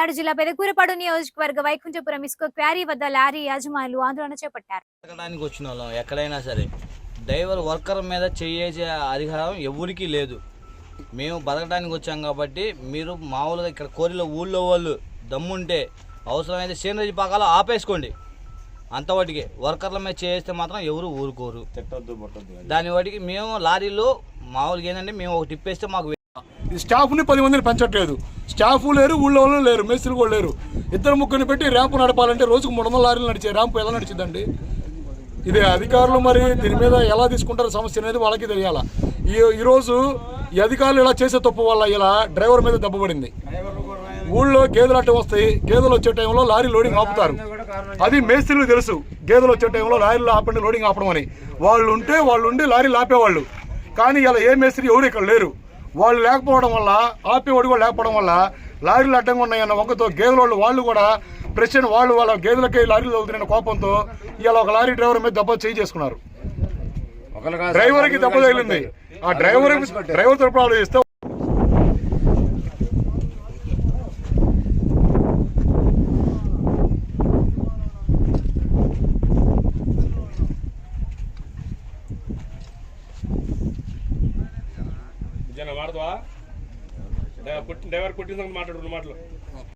పల్నాడు జిల్లా పెదకూరపాడు నియోజకవర్గ వైకుంఠపురం ఇసుక క్వారీ వద్ద లారీ యాజమానులు ఆందోళన చేపట్టారు. వచ్చిన వాళ్ళం ఎక్కడైనా సరే డ్రైవర్ వర్కర్ మీద చేసే అధికారం ఎవరికీ లేదు. మేము బతకడానికి వచ్చాం కాబట్టి మీరు మామూలుగా ఇక్కడ కోరిలో ఊళ్ళో వాళ్ళు దమ్ముంటే అవసరమైతే సేంద్రియ పాకాలు ఆపేసుకోండి. అంతవాటికి వర్కర్ల మీద చేస్తే మాత్రం ఎవరు ఊరుకోరు. దాని వాటికి మేము లారీలో మామూలుగా ఏంటంటే మేము ఒక టిప్పేస్తే మాకు స్టాఫ్ని 10 మందిని పెంచట్లేదు. స్టాఫ్ లేరు, ఊళ్ళో వాళ్ళు లేరు, మేస్త్రులు కూడా లేరు. 2-3 పెట్టి ర్యాంపు నడపాలంటే రోజుకు 300 లారీలు నడిచే ర్యాంపు ఎలా నడిచిద్దండి? ఇది అధికారులు మరి దీని మీద ఎలా తీసుకుంటారో సమస్య అనేది వాళ్ళకి తెలియాలా. ఈరోజు ఈ అధికారులు ఇలా చేసే తప్పు వల్ల ఇలా డ్రైవర్ మీద దెబ్బపడింది. ఊళ్ళో గేదెలు అట్టే వస్తాయి, గేదెలు వచ్చే టైంలో లారీ లోడింగ్ ఆపుతారు. అది మేస్త్రులకు తెలుసు, గేదెలు వచ్చే టైంలో లారీలు ఆపండి, లోడింగ్ ఆపడం అని. వాళ్ళు ఉండి లారీలు ఆపేవాళ్ళు. కానీ ఇలా ఏ మేస్త్రి ఎవరు ఇక్కడ లేరు. వాళ్ళు లేకపోవడం వల్ల, ఆపేవాడు కూడా లేకపోవడం వల్ల లారీలు అడ్డంగా ఉన్నాయన్న ఒక్కతో గేదెల వాళ్ళు కూడా ప్రెసిడెంట్ వాళ్ళ గేదెలకి లారీలు తగులుతున్న కోపంతో ఇలా ఒక లారీ డ్రైవర్ మీద దెబ్బ చేసుకున్నారు. డ్రైవర్కి దెబ్బ తగిలింది. ఆ డ్రైవర్ తరపున ఆలోచిస్తే మాట్లాడతావా? డ్రైవర్ కొట్టిన మాట్లాడు మాటలు